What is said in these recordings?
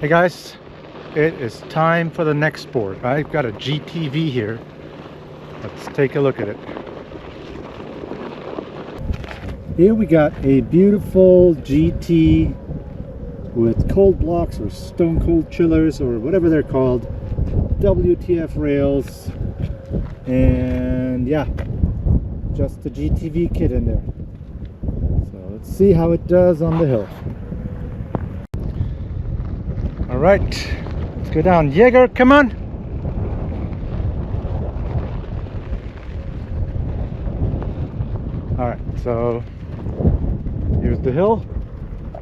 Hey guys, it is time for the next sport. I've got a GTV here. Let's take a look at it. Here we got a beautiful GT with cold blocks or stone cold chillers or whatever they're called, WTF rails, and yeah, just the GTV kit in there. So let's see how it does on the hill. All right, let's go down. Jaeger, come on. All right, so here's the hill. You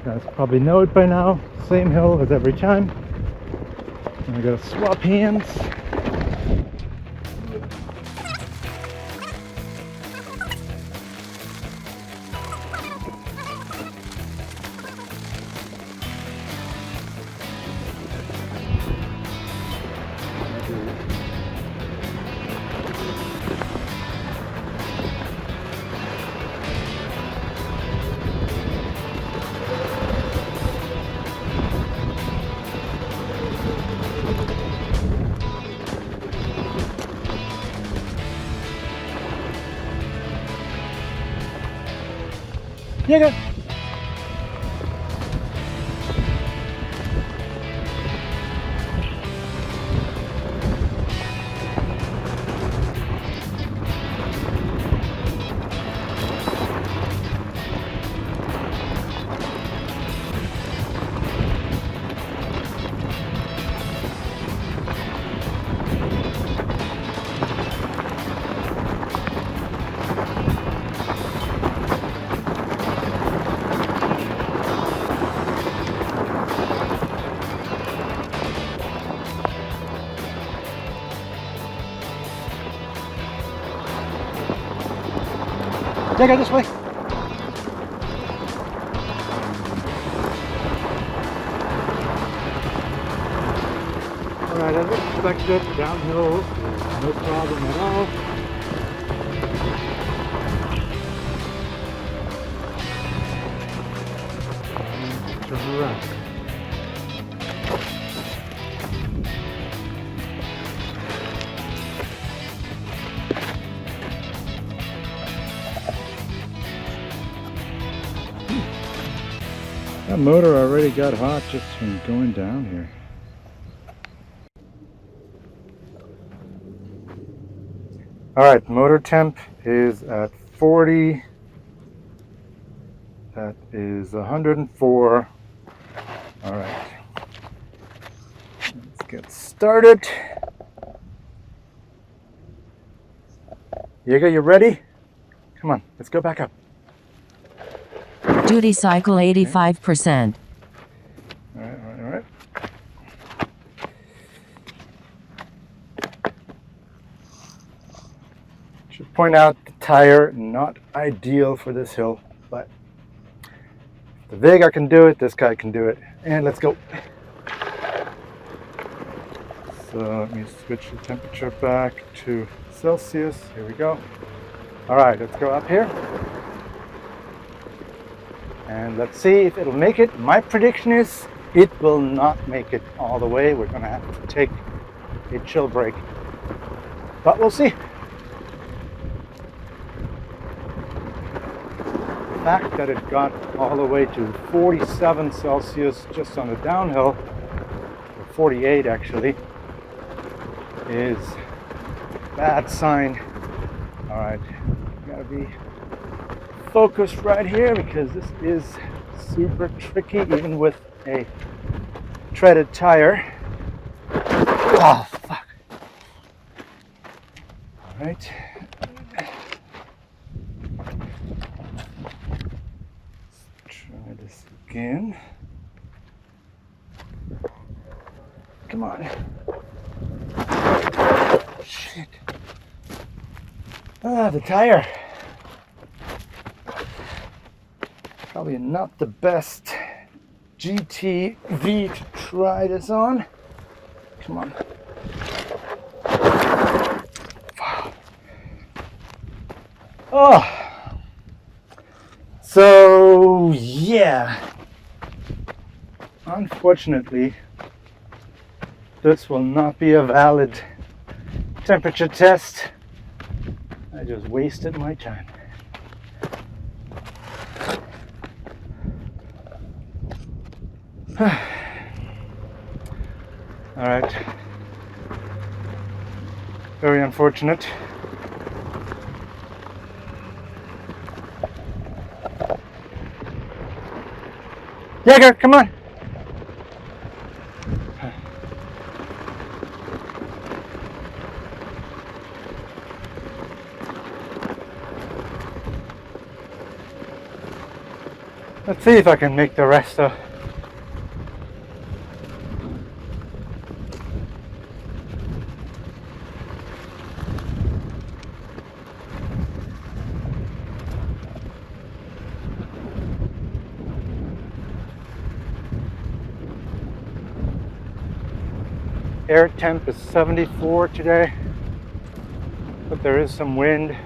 guys probably know it by now. Same hill as every time. And I gotta swap hands. Jaeger! Jaeger, this way. Alright, as expected, downhill, no problem at all. Turn around. That motor already got hot just from going down here. Alright, motor temp is at 40. That is 104. Alright. Let's get started. Jaeger, you ready? Come on, let's go back up. Duty cycle 85%. All right. Should point out the tire, not ideal for this hill, but if the Vega can do it, this guy can do it. And let's go. So let me switch the temperature back to Celsius. Here we go. All right, let's go up here. And let's see if it'll make it. My prediction is it will not make it all the way. We're gonna have to take a chill break, but we'll see. The fact that it got all the way to 47 Celsius just on the downhill, or 48 actually, is a bad sign. All right, gotta be focused right here because this is super tricky even with a treaded tire. Oh fuck. All right. Let's try this again. Come on. Shit. Ah, the tire. Probably not the best GTV to try this on. Come on. Oh. So, yeah. unfortunately, this will not be a valid temperature test. I just wasted my time. All right. Very unfortunate. Jaeger, come on. Let's see if I can make the rest of. Air temp is 74 today, but there is some wind.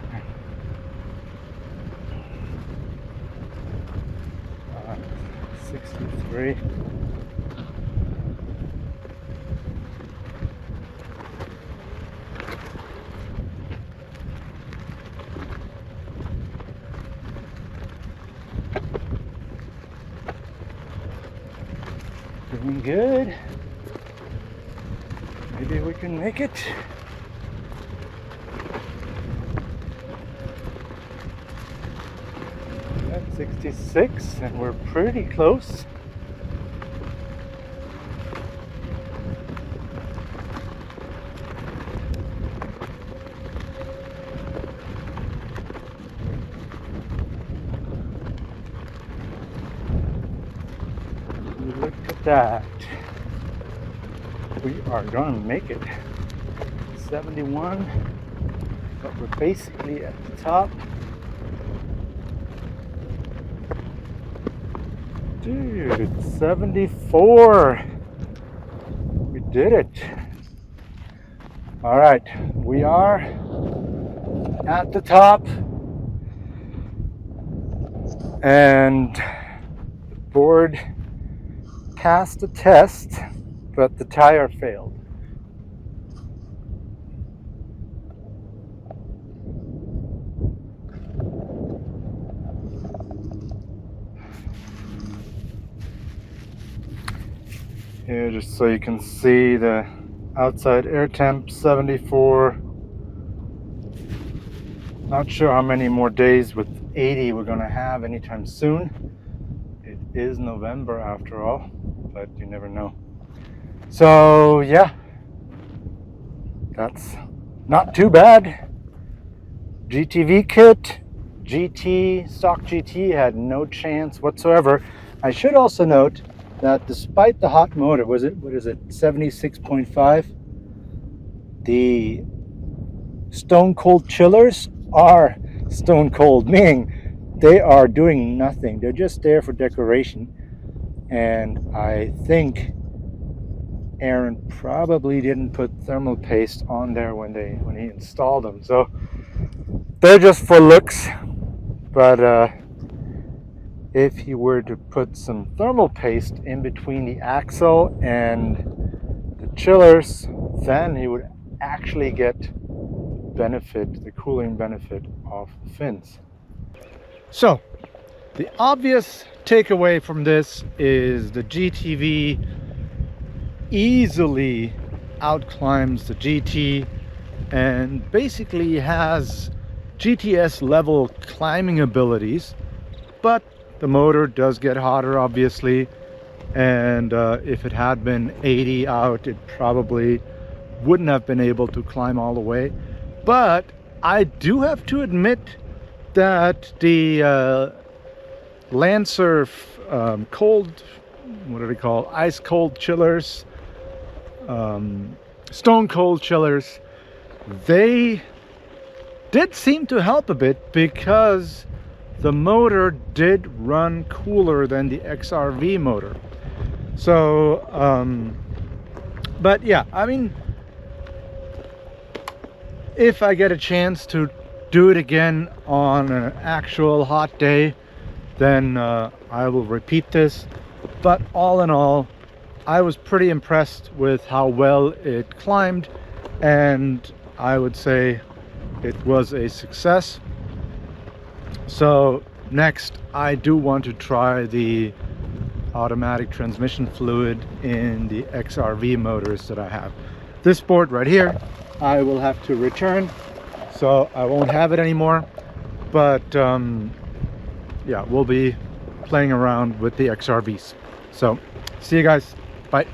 Okay. 63. Doing good. Maybe we can make it. That's 66, and we're pretty close. Look at that. We are gonna make it. 71, but we're basically at the top. Dude, it's 74. We did it. All right, we are at the top, and the board passed the test, but the tire failed. Here, just so you can see the outside air temp, 74. Not sure how many more days with 80 we're gonna have anytime soon. It is November after all, but you never know. So yeah, that's not too bad. GTV kit, stock GT had no chance whatsoever. I should also note that despite the hot motor, what is it, 76.5, the stone cold chillers are stone cold, meaning they are doing nothing. They're just there for decoration. And I think Aaron probably didn't put thermal paste on there when he installed them, so they're just for looks. But if he were to put some thermal paste in between the axle and the chillers, then he would actually get the cooling benefit of the fins. So the obvious takeaway from this is the GTV easily outclimbs the GT and basically has GTS level climbing abilities, but the motor does get hotter, obviously, and if it had been 80 out, it probably wouldn't have been able to climb all the way. But I do have to admit that the Landsurf ice cold chillers, stone cold chillers, they did seem to help a bit, because the motor did run cooler than the XRV motor. So but yeah, I mean, if I get a chance to do it again on an actual hot day, then I will repeat this. But all in all, I was pretty impressed with how well it climbed, and I would say it was a success. So next, I do want to try the automatic transmission fluid in the XRV motors that I have. This board right here, I will have to return, so I won't have it anymore. But yeah, we'll be playing around with the XRVs. So see you guys. Bye.